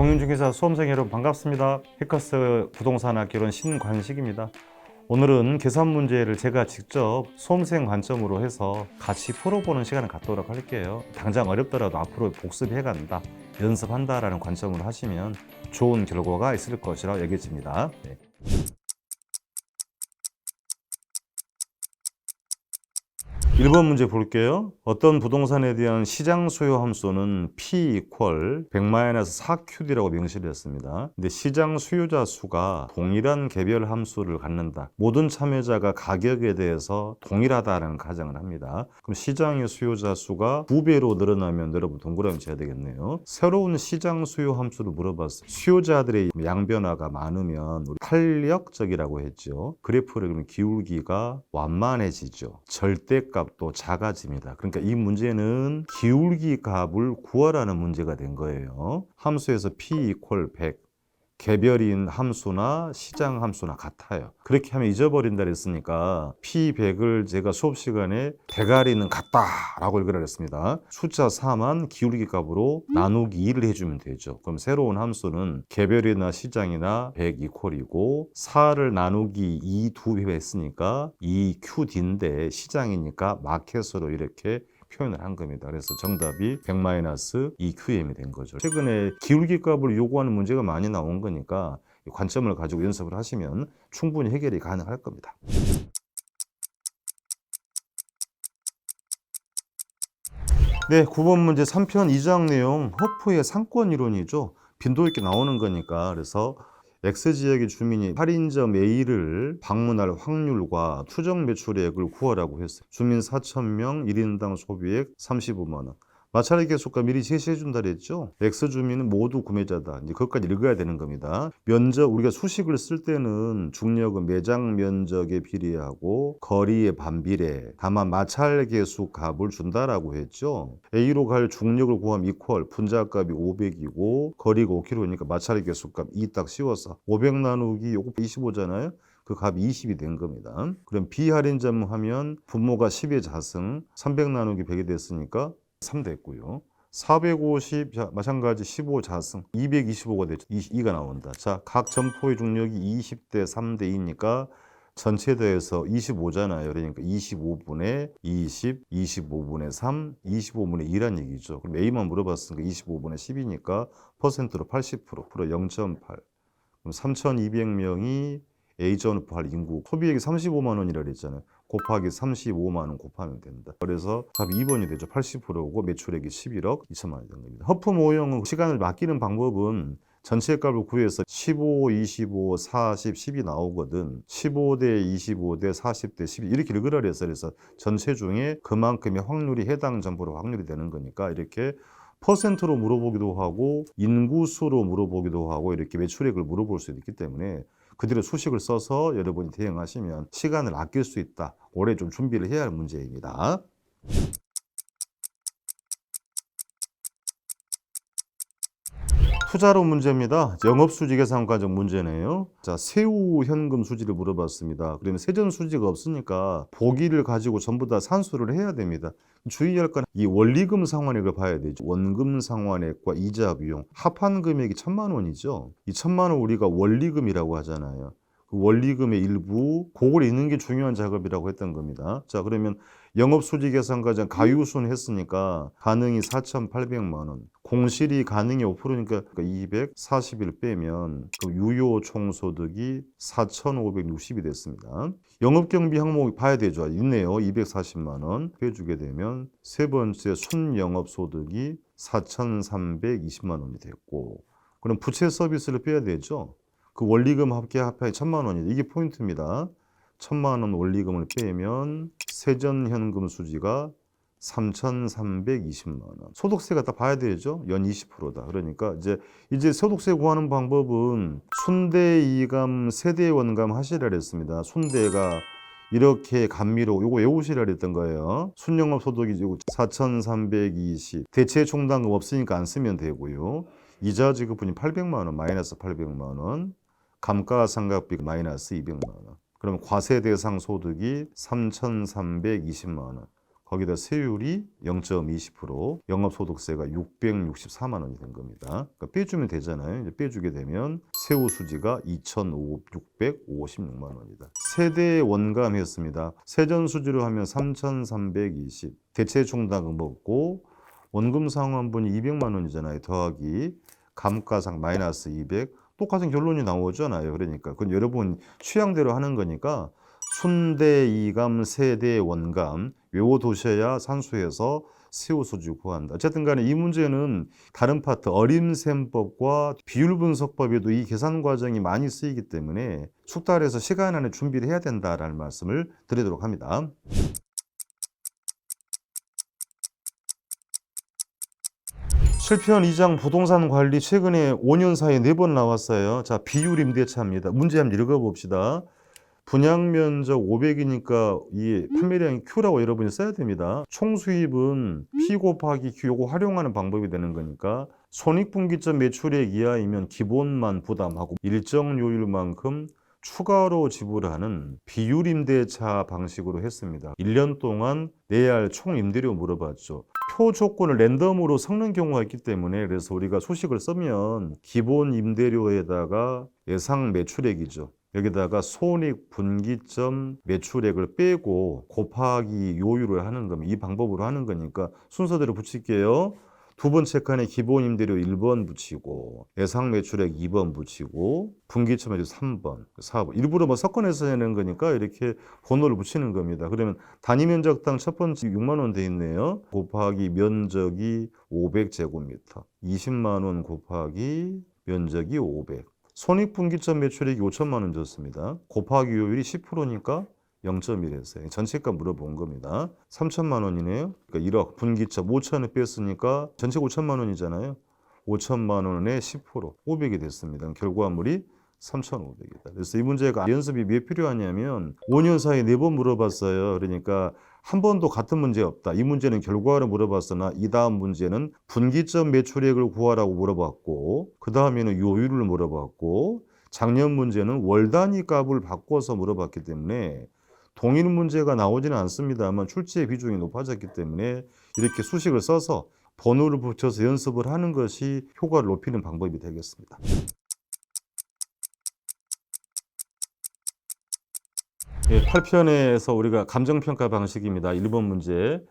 공인중개사 수험생 여러분 반갑습니다. 해커스 부동산학개론 신관식입니다. 오늘은 계산 문제를 제가 직접 수험생 관점으로 해서 같이 풀어보는 시간을 갖도록 할게요. 당장 어렵더라도 앞으로 복습해간다, 연습한다라는 관점으로 하시면 좋은 결과가 있을 것이라고 여겨집니다. 1번 문제 볼게요. 어떤 부동산에 대한 시장 수요 함수는 P equal 100-4QD라고 명시를 했습니다. 근데 시장 수요자 수가 동일한 개별 함수를 갖는다. 모든 참여자가 가격에 대해서 동일하다는 가정을 합니다. 그럼 시장의 수요자 수가 2배로 늘어나면 여러분 동그라미 쳐야 되겠네요. 새로운 시장 수요 함수를 물어봤어요. 수요자들의 양변화가 많으면 우리 탄력적이라고 했죠. 그래프를 그러면 기울기가 완만해지죠. 절대값 또 작아집니다. 그러니까 이 문제는 기울기 값을 구하라는 문제가 된 거예요. 함수에서 P equal 100, 개별인 함수나 시장 함수나 같아요. 그렇게 하면 잊어버린다 그랬으니까 P100을 제가 수업 시간에 대가리는 같다라고 읽으라 그랬습니다. 숫자 4만 기울기 값으로 나누기 2를 해주면 되죠. 그럼 새로운 함수는 개별이나 시장이나 100 이퀄이고 4를 나누기 2 두 배 했으니까 2QD인데 시장이니까 마켓으로 이렇게 표현을 한 겁니다. 그래서 정답이 100-2QM이 된 거죠. 최근에 기울기 값을 요구하는 문제가 많이 나온 거니까 이 관점을 가지고 연습을 하시면 충분히 해결이 가능할 겁니다. 네, 9번 문제 3편 2장 내용 허프의 상권 이론이죠. 빈도 있게 나오는 거니까 그래서 X지역의 주민이 할인점 A를 방문할 확률과 추정 매출액을 구하라고 했어요. 주민 4,000명, 1인당 소비액 35만 원. 마찰의 계속과 미리 제시해 준다 그랬죠. X주민은 모두 구매자다. 이제 그것까지 읽어야 되는 겁니다. 면적, 우리가 수식을 쓸 때는 중력은 매장 면적에 비례하고 거리에 반비례. 다만 마찰 계수 값을 준다라고 했죠. A로 갈 중력을 구하면 이퀄 분자값이 500이고 거리가 5km니까 마찰의 계수값 2 딱 씌워서 500 나누기 요거 25잖아요. 그 값이 20이 된 겁니다. 그럼 비할인점 하면 분모가 10의 자승 300 나누기 100이 됐으니까 3 됐고요. 450, 자, 마찬가지 15 자승 225가 되죠. 2가 나온다. 자, 각 점포의 중력이 20대 3대 2니까 전체 더해서 25잖아요. 그러니까 25분의 20, 25분의 3, 25분의 2란 얘기죠. 그럼 A만 물어봤으니까 25분의 10이니까 퍼센트로 80%, 0.8. 그럼 3,200명이 A 전업할 인구, 소비액이 35만 원이라고 했잖아요. 곱하기 35만 원 곱하면 됩니다. 그래서 답이 2번이 되죠. 80%고 매출액이 11억 2천만 원이 된 겁니다. 허프 모형은 시간을 맡기는 방법은 전체 값을 구해서 15, 25, 40, 10이 나오거든. 15대 25대 40대 12 이렇게 읽으라 그랬어요. 그래서 전체 중에 그만큼의 확률이 해당 점포로 확률이 되는 거니까 이렇게 퍼센트로 물어보기도 하고 인구수로 물어보기도 하고 이렇게 매출액을 물어볼 수 있기 때문에 그대로 수식을 써서 여러분이 대응하시면 시간을 아낄 수 있다. 올해 좀 준비를 해야 할 문제입니다. 투자로 문제입니다. 영업수지 계산 과정 문제네요. 자, 세후 현금 수지를 물어봤습니다. 그러면 세전 수지가 없으니까 보기를 가지고 전부 다 산수를 해야 됩니다. 주의할 건 이 원리금 상환액을 봐야 되죠. 원금 상환액과 이자 비용 합한 금액이 1,000만 원이죠. 이 1,000만 원 우리가 원리금이라고 하잖아요. 그 원리금의 일부 그걸 읽는 게 중요한 작업이라고 했던 겁니다. 자, 그러면 영업수지 계산 과정 가유순 했으니까 가능이 4,800만 원. 공실이 가능이 5%니까 241 빼면 그 유효 총소득이 4,560이 됐습니다. 영업경비 항목 봐야 되죠. 있네요. 240만 원 빼주게 되면 세 번째 순영업소득이 4,320만 원이 됐고 그럼 부채 서비스를 빼야 되죠. 그 원리금 합계 합하에 1,000만 원이죠. 이게 포인트입니다. 1,000만 원 원리금을 빼면 세전현금 수지가 3,320만 원. 소득세가 딱 봐야 되죠. 연 20%다. 그러니까 이제 소득세 구하는 방법은 순대이감, 세대원감 하시라 그랬습니다. 순대가 이렇게 감미로 요거 외우시라 그랬던 거예요. 순영업 소득이 4,320. 대체 총당금 없으니까 안 쓰면 되고요. 이자 지급분이 800만 원, 마이너스 800만 원. 감가상각비 마이너스 200만 원. 그럼 과세 대상 소득이 3,320만 원. 거기다 세율이 0.20%, 영업소득세가 664만 원이 된 겁니다. 그러니까 빼주면 되잖아요. 이제 빼주게 되면 세후 수지가 2,656만 원이다. 세대 원감했습니다. 세전 수지로 하면 3,320, 대체 충당금 먹고 원금 상환분이 200만 원이잖아요. 더하기 감가상 마이너스 200, 똑같은 결론이 나오잖아요. 그러니까 그건 여러분 취향대로 하는 거니까 순대, 이감, 세대, 원감 외워두셔야 산수해서 세후 수지 구한다. 어쨌든 간에 이 문제는 다른 파트 어림셈법과 비율분석법에도 이 계산 과정이 많이 쓰이기 때문에 숙달해서 시간 안에 준비를 해야 된다라는 말씀을 드리도록 합니다. 7편 2장 부동산 관리 최근에 5년 사이에 4번 나왔어요. 자, 비율 임대차입니다. 문제 한번 읽어봅시다. 분양 면적 500이니까 이 판매량이 Q라고 여러분이 써야 됩니다. 총 수입은 P 곱하기 Q 요거 활용하는 방법이 되는 거니까 손익분기점 매출액 이하이면 기본만 부담하고 일정 요율만큼 추가로 지불하는 비율 임대차 방식으로 했습니다. 1년 동안 내야 할 총 임대료 물어봤죠. 표 조건을 랜덤으로 섞는 경우가 있기 때문에 그래서 우리가 수식을 쓰면 기본 임대료에다가 예상 매출액이죠. 여기다가 손익분기점 매출액을 빼고 곱하기 요율을 하는 겁니다. 이 방법으로 하는 거니까 순서대로 붙일게요. 두 번째 칸에 기본 임대료 1번 붙이고 예상 매출액 2번 붙이고 분기점 매출 3번, 4번 일부러 뭐 섞어내서 내는 거니까 이렇게 번호를 붙이는 겁니다. 그러면 단위 면적당 첫 번째 6만 원 돼 있네요. 곱하기 면적이 500제곱미터 20만 원 곱하기 면적이 500 손익분기점 매출액이 5천만 원 줬습니다. 곱하기 요율이 10%니까 0.1에서 전체값 물어본 겁니다. 3천만 원이네요. 그러니까 1억 분기점 5천을 뺐으니까 전체 5천만 원이잖아요. 5천만 원에 10% 500이 됐습니다. 결과물이 3,500이다. 그래서 이 문제가 연습이 왜 필요하냐면 5년 사이에 4번 물어봤어요. 그러니까 한 번도 같은 문제 없다. 이 문제는 결과를 물어봤으나 이 다음 문제는 분기점 매출액을 구하라고 물어봤고 그 다음에는 요율을 물어봤고 작년 문제는 월 단위 값을 바꿔서 물어봤기 때문에 동일 문제가 나오지는 않습니다만 출제의 비중이 높아졌기 때문에 이렇게 수식을 써서 번호를 붙여서 연습을 하는 것이 효과를 높이는 방법이 되겠습니다. 예, 8편에서 우리가 감정평가 방식입니다. 1번 문제.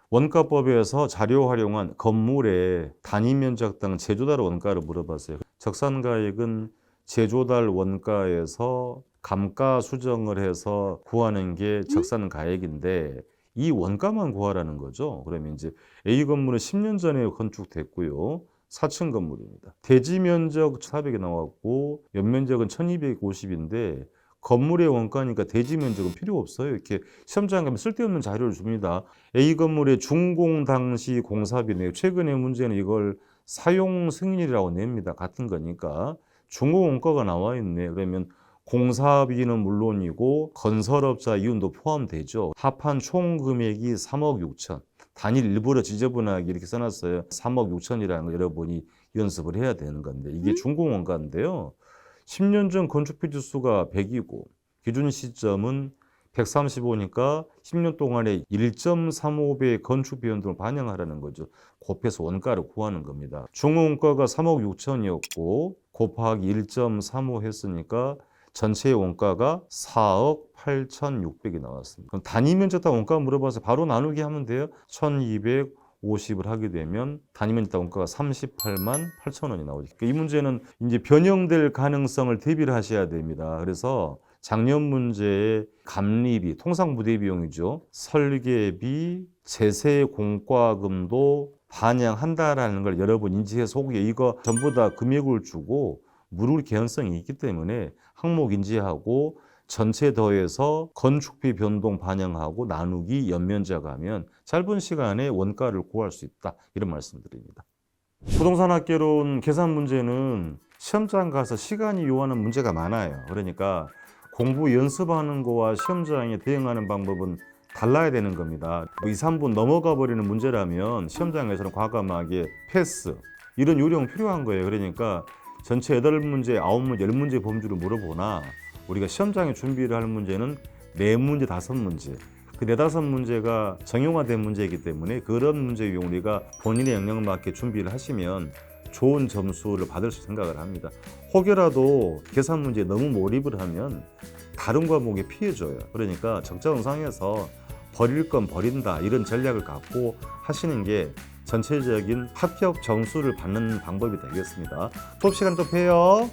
원가법에서 자료 활용한 건물의 단위 면적당 제조달 원가를 물어봤어요. 적산가액은 제조달 원가에서 감가 수정을 해서 구하는 게 적산가액인데 이 원가만 구하라는 거죠. 그러면 이제 A 건물은 10년 전에 건축됐고요. 4층 건물입니다. 대지 면적 400이 나왔고 연면적은 1250인데 건물의 원가니까 대지 면적은 필요 없어요. 이렇게 시험장 가면 쓸데없는 자료를 줍니다. A 건물의 준공 당시 공사비네요. 최근에 문제는 이걸 사용 승인이라고 냅니다. 같은 거니까 준공 원가가 나와 있네. 그러면 공사비는 물론이고 건설업자 이윤도 포함되죠. 합한 총 금액이 3억 6천. 단일 일부러 지저분하게 이렇게 써놨어요. 3억 6천이라는 거 여러분이 연습을 해야 되는 건데 이게 준공 원가인데요. 10년 전 건축 필수가 100이고 기준 시점은 135니까 10년 동안에 1.35배 건축 비용등을 반영하라는 거죠. 곱해서 원가를 구하는 겁니다. 중원가가 3억 6천이었고 곱하기 1.35 했으니까 전체 원가가 4억 8,600이 나왔습니다. 그럼 단위 면적당 원가 물어봐서 바로 나누기 하면 돼요. 1,250을 하게 되면 단위 면적당 원가가 38만 8천 원이 나오죠. 이 문제는 이제 변형될 가능성을 대비를 하셔야 됩니다. 그래서 작년 문제의 감리비, 통상부대 비용이죠. 설계비, 제세 공과금도 반영한다라는 걸 여러분 인지해서 혹 이거 전부 다 금액을 주고 물을 개연성이 있기 때문에 항목 인지하고 전체 더해서 건축비 변동 반영하고 나누기 연면적 하면 짧은 시간에 원가를 구할 수 있다. 이런 말씀드립니다. 부동산 학개론 계산 문제는 시험장 가서 시간이 요하는 문제가 많아요. 그러니까 공부 연습하는 거와 시험장에 대응하는 방법은 달라야 되는 겁니다. 2, 3분 넘어가 버리는 문제라면 시험장에서는 과감하게 패스 이런 요령 필요한 거예요. 그러니까 전체 8문제, 9문제, 10문제 범주를 물어보나 우리가 시험장에 준비를 할 문제는 4문제, 5문제 그 네다섯 문제가 정형화된 문제이기 때문에 그런 문제 위용 우리가 본인의 역량에 맞게 준비를 하시면 좋은 점수를 받을 수 생각을 합니다. 혹여라도 계산 문제에 너무 몰입을 하면 다른 과목에 피해줘요. 그러니까 적정상에서 버릴 건 버린다 이런 전략을 갖고 하시는 게 전체적인 합격 점수를 받는 방법이 되겠습니다. 수업 시간 또 봬요.